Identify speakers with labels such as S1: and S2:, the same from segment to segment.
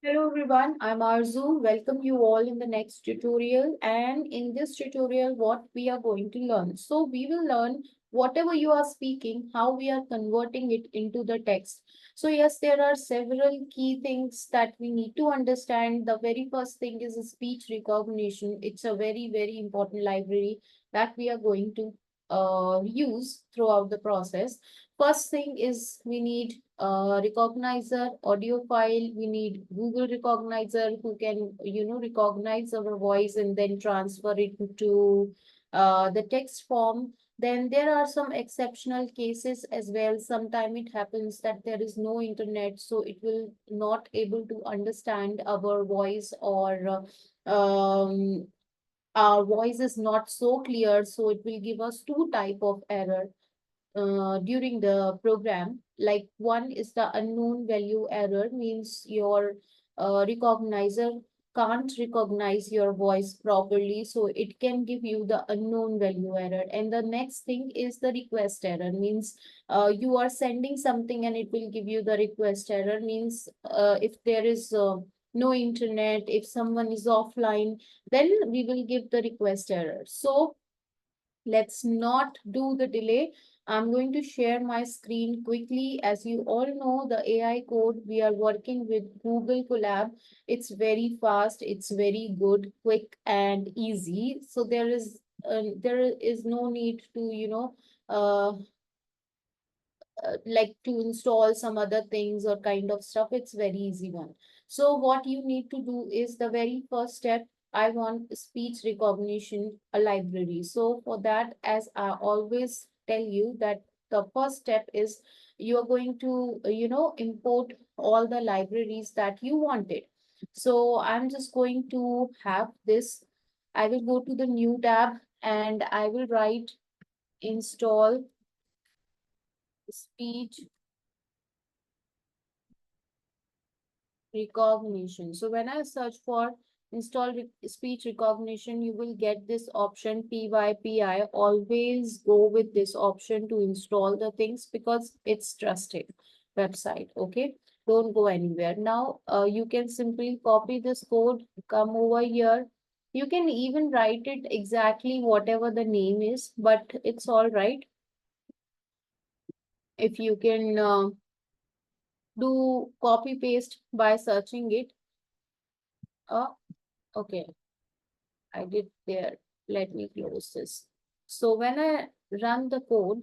S1: Hello everyone, I'm Arzu. Welcome you all in the next tutorial. And in this tutorial, what we are going to learn. So we will learn whatever you are speaking, how we are converting it into the text. So yes, there are several key things that we need to understand. The very first thing is speech recognition. It's a very important library that we are going to use throughout the process. First thing is we need recognizer, audio file. We need Google recognizer who can, recognize our voice and then transfer it to the text form. Then there are some exceptional cases as well. Sometimes it happens that there is no internet, so it will not able to understand our voice, or our voice is not so clear, so it will give us two type of error during the program. Like one is the unknown value error, means your recognizer can't recognize your voice properly, so it can give you the unknown value error. And the next thing is the request error, means you are sending something and it will give you the request error, means if there is no internet, if someone is offline, then we will give the request error. So let's not do the delay. I'm going to share my screen quickly. As you all know, the AI code, we are working with Google Colab. It's very fast, it's very good, quick and easy. So there is no need to, like to install some other things or kind of stuff. It's very easy one. So what you need to do is the very first step. I want speech recognition, a library. So for that, as I always tell you, that the first step is you are going to, import all the libraries that you wanted. So I'm just going to have this. I will go to the new tab and I will write install speech recognition. So when I search for speech recognition, you will get this option PYPI. Always go with this option to install the things because it's trusted website. Okay, don't go anywhere. Now you can simply copy this code, come over here. You can even write it exactly whatever the name is, but it's all right if you can do copy paste by searching it. Okay, I did there. Let me close this. So when I run the code,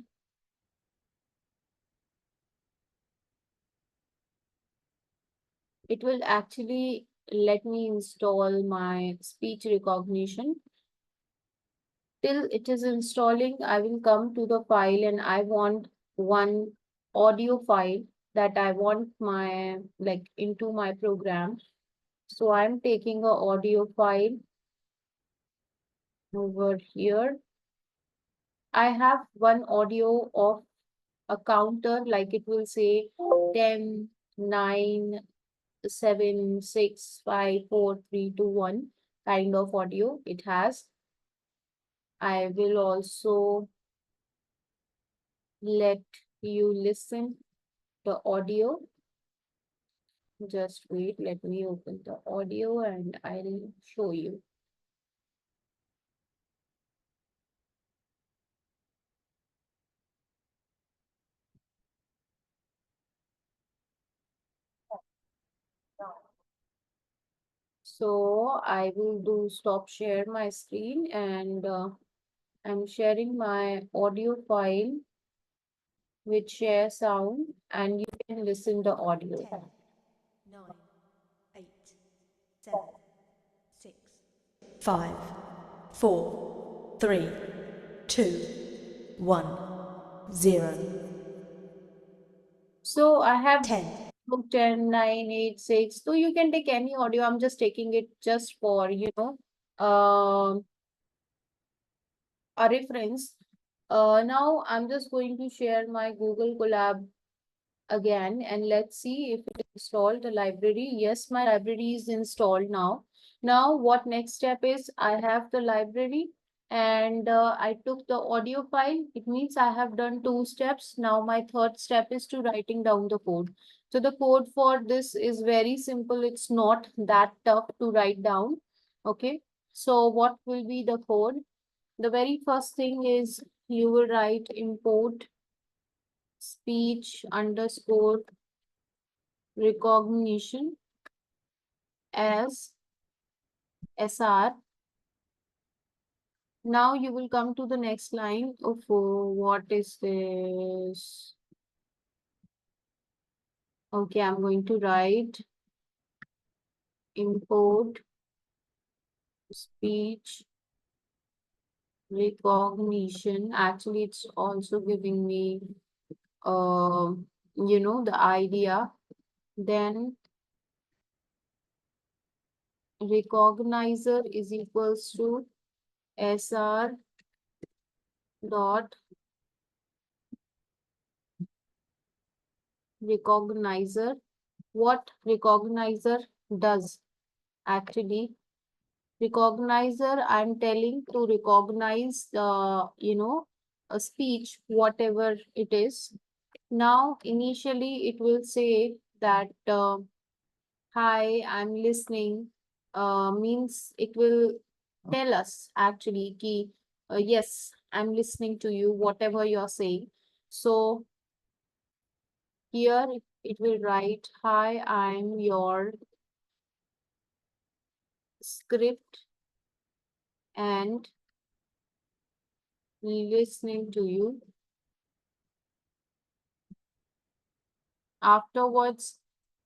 S1: it will actually let me install my speech recognition. Till it is installing, I will come to the file and I want one audio file that I want my, like, into my program. So I'm taking a audio file over here. I have one audio of a counter, like it will say 10, 9, 7, 6, 5, 4, 3, 2, 1 kind of audio it has. I will also let you listen the audio. Just wait, let me open the audio and I'll show you. So I will do stop share my screen, and I'm sharing my audio file with share sound, and you can listen the audio.
S2: 10, 9, 8, 7, 6, 5, 4, 3, 2, 1, 0.
S1: So I have
S2: 10,
S1: 10, 9, 8, 6. So you can take any audio. I'm just taking it just for, a reference. Now I'm just going to share my Google Colab again, and let's see if it installed the library. Yes, my library is installed now. Now what next step is, I have the library. and I took the audio file. It means I have done 2 steps. Now my third step is to writing down the code. So the code for this is very simple. It's not that tough to write down. Okay. So what will be the code? The very first thing is you will write import speech underscore recognition as SR. Now you will come to the next line of what is this? Okay, I'm going to write import speech recognition. Actually, it's also giving me, uh, the idea. Then recognizer is equals to SR dot recognizer. What recognizer does actually? Recognizer, I'm telling to recognize a speech, whatever it is. Now, initially, it will say that, hi, I'm listening, means it will tell us actually, ki, yes, I'm listening to you, whatever you're saying. So, here it will write, hi, I'm your script and listening to you. Afterwards,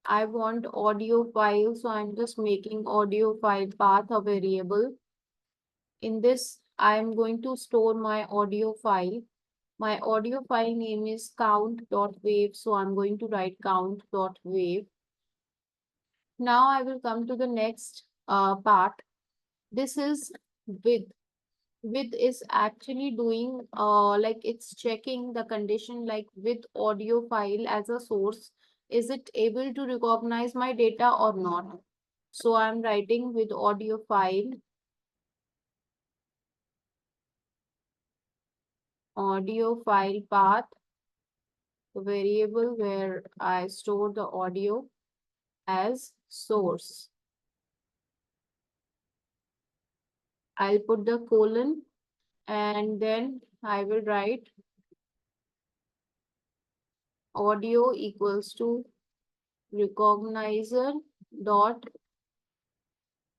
S1: I want audio file, so I'm just making audio file path a variable. In this, I'm going to store my audio file. My audio file name is count.wave, so I'm going to write count.wave. Now I will come to the next part. This is with. With is actually doing like it's checking the condition, like with audio file as a source, is it able to recognize my data or not? So I'm writing with audio file path variable where I store the audio as source. I'll put the colon and then I will write audio equals to recognizer dot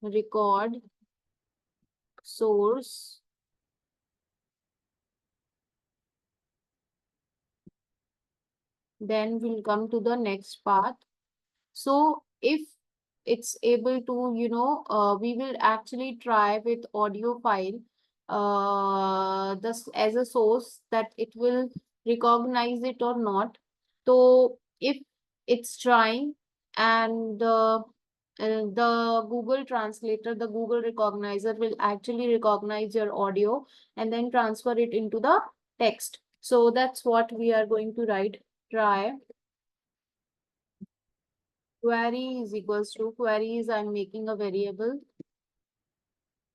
S1: record source. Then we'll come to the next part. So if it's able to, we will actually try with audio file, this as a source, that it will recognize it or not. So if it's trying, and the Google Translator, the Google Recognizer will actually recognize your audio and then transfer it into the text. So that's what we are going to write. Try query is equals to queries. I'm making a variable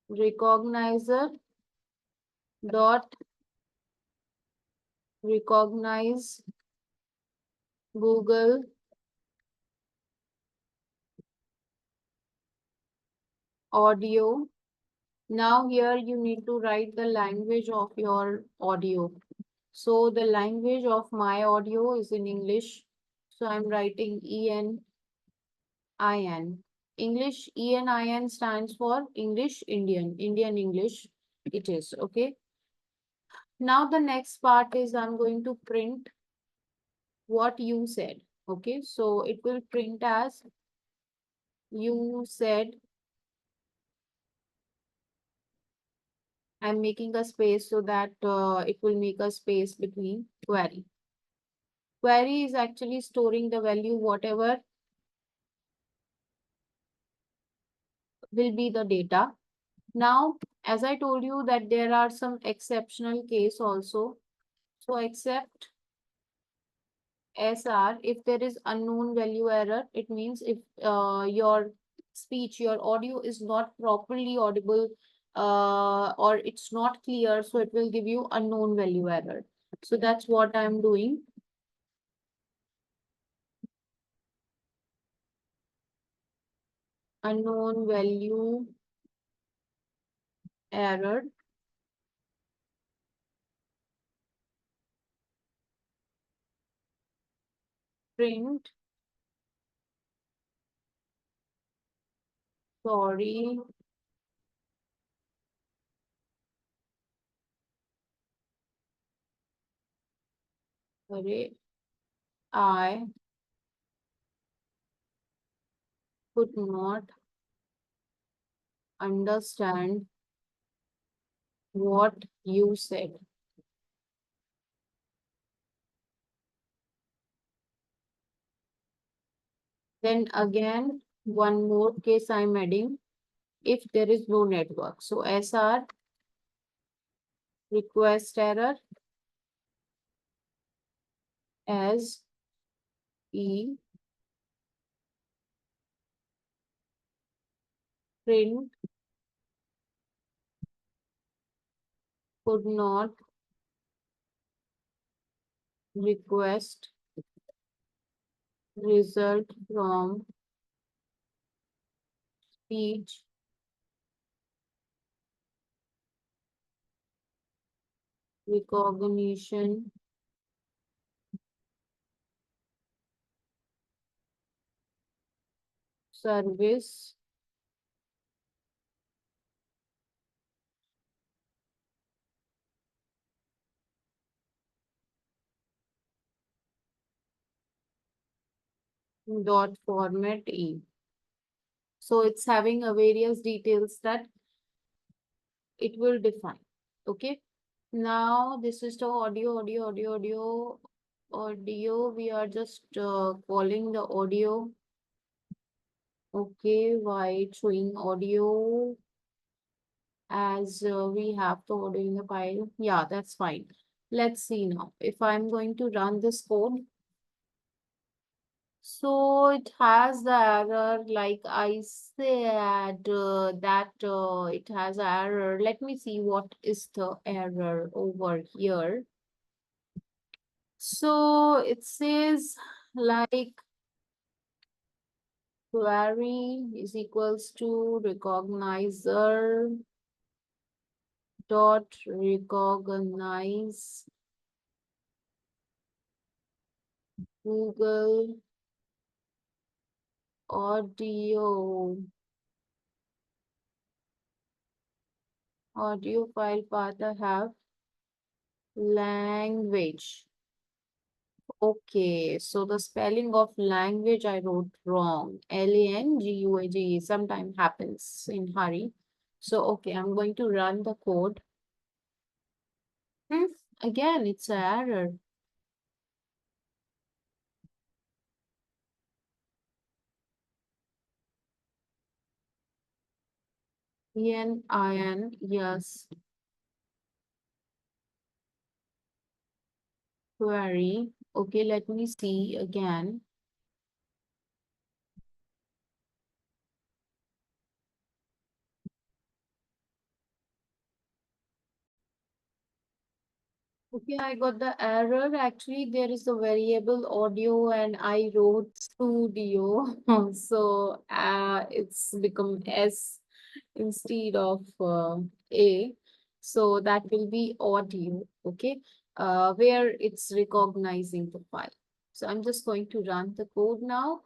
S1: recognizer dot recognize Google audio. Now here you need to write the language of your audio. So the language of my audio is in English. So I'm writing ENIN. English, ENIN stands for English Indian, Indian English it is, okay? Now the next part is I'm going to print what you said, okay? So it will print as you said. I'm making a space so that it will make a space between query. Query is actually storing the value, whatever will be the data. Now, as I told you that there are some exceptional case also. So except SR, if there is unknown value error, it means if your speech, your audio is not properly audible or it's not clear, so it will give you unknown value error. So that's what I'm doing. Unknown value error. Print, sorry, sorry, I could not understand what you said. Then again, one more case I'm adding, if there is no network. So SR, request error, as E, print, could not request result from speech recognition service. Dot format E. So it's having a various details that it will define. Okay. Now this is the audio. We are just calling the audio. Okay, why it's showing audio as we have the audio in the file? Yeah, that's fine. Let's see now. If I'm going to run this code, so it has the error, like I said, that it has error. Let me see what is the error over here. So it says like query is equals to recognizer dot recognize Google audio file path I have language. Okay, so the spelling of language I wrote wrong. Language sometimes happens in hurry. So okay, I'm going to run the code. Hmm, again, it's an error. Yes, query. Okay, let me see again. Okay, I got the error. Actually, there is a variable audio and I wrote studio. So it's become S instead of A. So that will be audio, okay, where it's recognizing the file. So I'm just going to run the code now.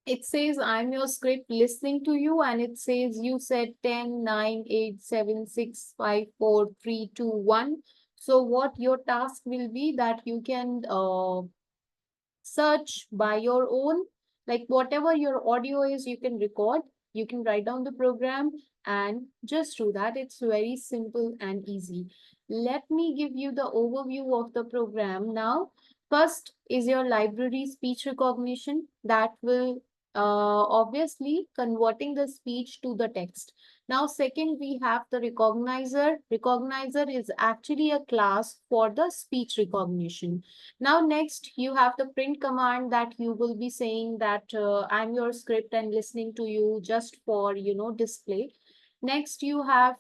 S1: It says I'm your script listening to you, and it says you said 10, 9, 8, 7, 6, 5, 4, 3, 2, 1. So what your task will be that you can search by your own, like whatever your audio is, you can record, you can write down the program and just do that. It's very simple and easy. Let me give you the overview of the program now. First is your library speech recognition that will obviously converting the speech to the text. Now, second, we have the recognizer. Recognizer is actually a class for the speech recognition. Now, next, you have the print command that you will be saying that I'm your script and listening to you just for, display. Next, you have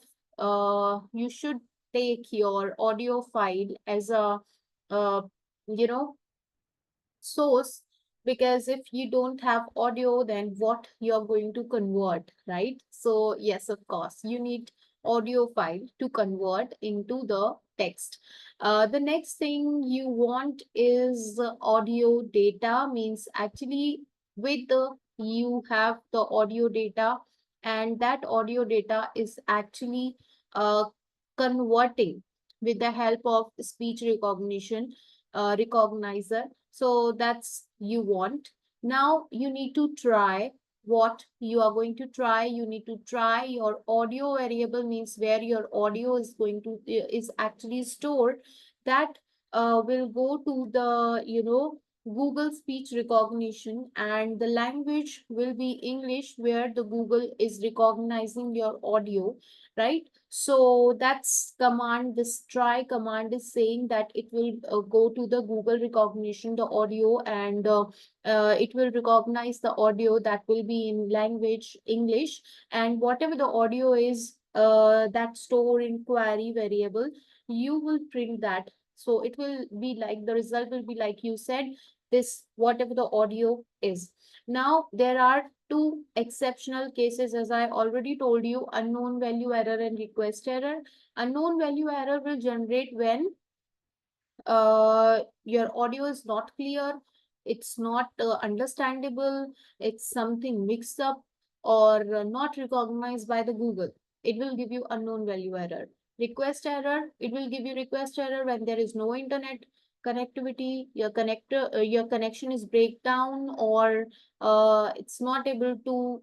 S1: you should take your audio file as a uh, you know source, because if you don't have audio, then what you're going to convert, right? So yes, of course, you need audio file to convert into the text. The next thing you want is audio data, means actually with the you have the audio data, and that audio data is actually uh, converting with the help of speech recognition recognizer. So that's you want. Now you need to try what you are going to try. You need to try your audio variable, means where your audio is going to is actually stored. That will go to the Google speech recognition, and the language will be English, where the Google is recognizing your audio, right? So that's command, this try command is saying that it will go to the Google recognition, the audio, and it will recognize the audio that will be in language English, and whatever the audio is that store in query variable, you will print that. So it will be like, the result will be like you said, this whatever the audio is. Now there are two exceptional cases, as I already told you: unknown value error and request error. Unknown value error will generate when your audio is not clear, it's not understandable, it's something mixed up, or not recognized by the Google. It will give you unknown value error. Request error, it will give you request error when there is no internet connectivity, your connection is breakdown, or it's not able to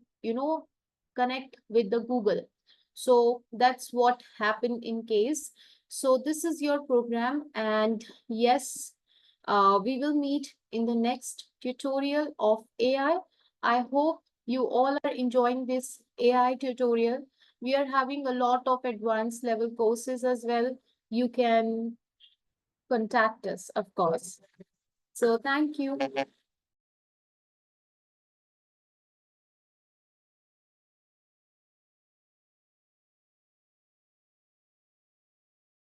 S1: connect with the Google. So that's what happened in case. So this is your program, and yes, we will meet in the next tutorial of AI. I hope you all are enjoying this AI tutorial. We are having a lot of advanced level courses as well. You can contact us, of course. So thank you.